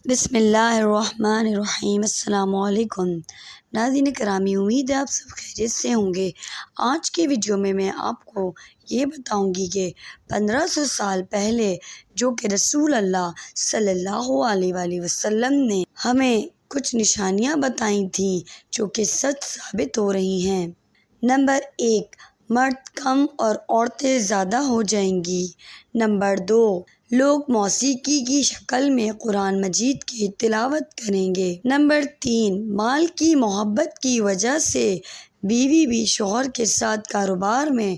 بسم اللہ الرحمن الرحیم۔ السلام علیکم ناظرین کرامی، امید ہے آپ سب خیریت سے ہوں گے۔ آج کی ویڈیو میں آپ کو یہ بتاؤں گی کہ 1500 سال پہلے جو کہ رسول اللہ صلی اللہ علیہ وآلہ وسلم نے ہمیں کچھ نشانیاں بتائی تھیں جو کہ سچ ثابت ہو رہی ہیں۔ نمبر 1، مرد کم اور عورتیں زیادہ ہو جائیں گی۔ نمبر 2، لوگ موسیقی کی شکل میں قرآن مجید کی تلاوت کریں گے۔ نمبر 3، مال کی محبت کی وجہ سے بیوی بھی شوہر کے ساتھ کاروبار میں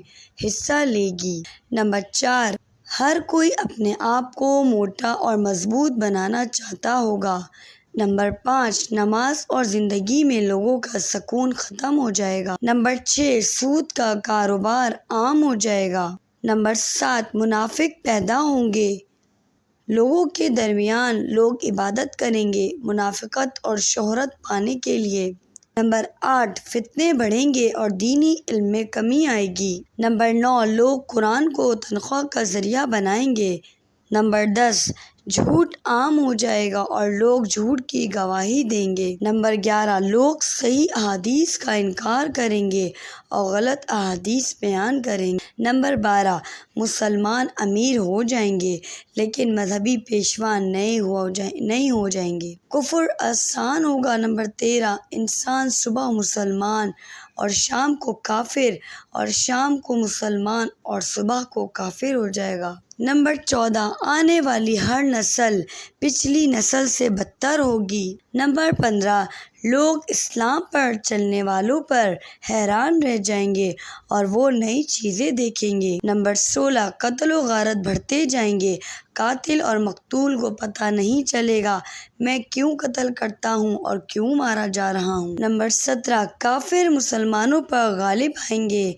حصہ لے گی۔ نمبر 4، ہر کوئی اپنے آپ کو موٹا اور مضبوط بنانا چاہتا ہوگا۔ نمبر 5، نماز اور زندگی میں لوگوں کا سکون ختم ہو جائے گا۔ نمبر 6، سود کا کاروبار عام ہو جائے گا۔ نمبر 7، منافق پیدا ہوں گے۔ لوگوں کے درمیان لوگ عبادت کریں گے منافقت اور شہرت پانے کے لیے۔ نمبر 8، فتنے بڑھیں گے اور دینی علم میں کمی آئے گی۔ نمبر 9، لوگ قرآن کو تنخواہ کا ذریعہ بنائیں گے۔ نمبر 10، جھوٹ عام ہو جائے گا اور لوگ جھوٹ کی گواہی دیں گے۔ نمبر 11، لوگ صحیح احادیث کا انکار کریں گے اور غلط احادیث بیان کریں گے۔ نمبر 12، مسلمان امیر ہو جائیں گے لیکن مذہبی پیشوا نہیں ہو جائیں گے۔ کفر آسان ہوگا۔ نمبر 13، انسان صبح مسلمان اور شام کو کافر اور شام کو مسلمان اور صبح کو کافر ہو جائے گا۔ نمبر 14، آنے والی ہر نسل پچھلی نسل سے بدتر ہوگی۔ نمبر 15، لوگ اسلام پر چلنے والوں پر حیران رہ جائیں گے اور وہ نئی چیزیں دیکھیں گے۔ نمبر 16، قتل و غارت بڑھتے جائیں گے۔ قاتل اور مقتول کو پتہ نہیں چلے گا میں کیوں قتل کرتا ہوں اور کیوں مارا جا رہا ہوں۔ نمبر 17، کافر مسلمانوں پر غالب آئیں گے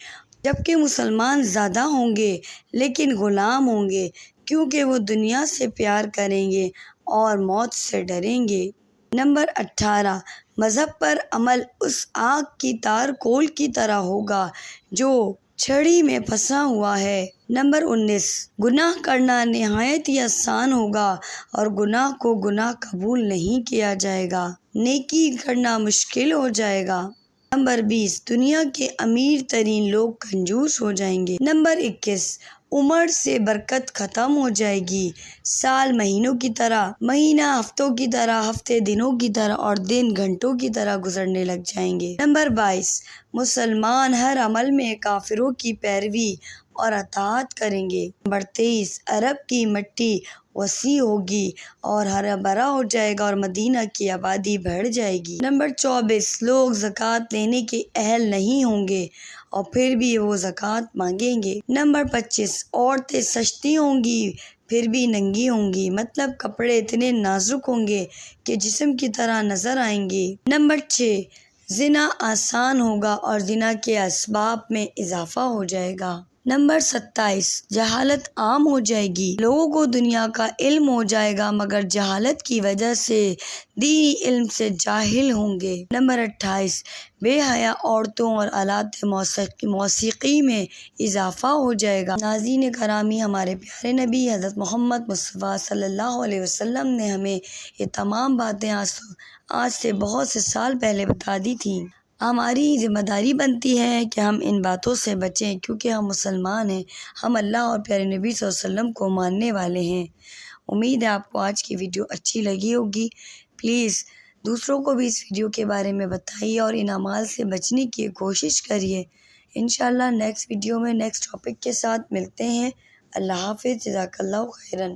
جبکہ مسلمان زیادہ ہوں گے لیکن غلام ہوں گے کیونکہ وہ دنیا سے پیار کریں گے اور موت سے ڈریں گے۔ نمبر 18، مذہب پر عمل اس آگ کی تار کول کی طرح ہوگا جو چھڑی میں پھنسا ہوا ہے۔ نمبر 19، گناہ کرنا نہایت ہی آسان ہوگا اور گناہ کو گناہ قبول نہیں کیا جائے گا۔ نیکی کرنا مشکل ہو جائے گا۔ نمبر 20، دنیا کے امیر ترین لوگ کنجوس ہو جائیں گے۔ نمبر 21، عمر سے برکت ختم ہو جائے گی۔ سال مہینوں کی طرح، مہینہ ہفتوں کی طرح، ہفتے دنوں کی طرح اور دن گھنٹوں کی طرح گزرنے لگ جائیں گے۔ نمبر 22، مسلمان ہر عمل میں کافروں کی پیروی اور اطاعت کریں گے۔ نمبر 23، عرب کی مٹی وسیع ہوگی اور ہرا بھرا ہو جائے گا اور مدینہ کی آبادی بڑھ جائے گی۔ نمبر 24، لوگ زکوٰۃ لینے کے اہل نہیں ہوں گے اور پھر بھی وہ زکوٰۃ مانگیں گے۔ نمبر 25، عورتیں سجتی ہوں گی پھر بھی ننگی ہوں گی، مطلب کپڑے اتنے نازک ہوں گے کہ جسم کی طرح نظر آئیں گے۔ نمبر 6، زنا آسان ہوگا اور زنا کے اسباب میں اضافہ ہو جائے گا۔ نمبر 27، جہالت عام ہو جائے گی۔ لوگوں کو دنیا کا علم ہو جائے گا مگر جہالت کی وجہ سے دینی علم سے جاہل ہوں گے۔ نمبر 28، بے حیا عورتوں اور آلات موسیقی میں اضافہ ہو جائے گا۔ ناظرین کرامی، ہمارے پیارے نبی حضرت محمد مصطفیٰ صلی اللہ علیہ وسلم نے ہمیں یہ تمام باتیں آج سے بہت سے سال پہلے بتا دی تھیں۔ ہماری ذمہ داری بنتی ہے کہ ہم ان باتوں سے بچیں کیونکہ ہم مسلمان ہیں، ہم اللہ اور پیارے نبی صلی اللہ علیہ وسلم کو ماننے والے ہیں۔ امید ہے آپ کو آج کی ویڈیو اچھی لگی ہوگی۔ پلیز دوسروں کو بھی اس ویڈیو کے بارے میں بتائیے اور ان اعمال سے بچنے کی کوشش کریے۔ انشاءاللہ نیکسٹ ویڈیو میں نیکسٹ ٹاپک کے ساتھ ملتے ہیں۔ اللہ حافظ، جزاک اللہ خیراً۔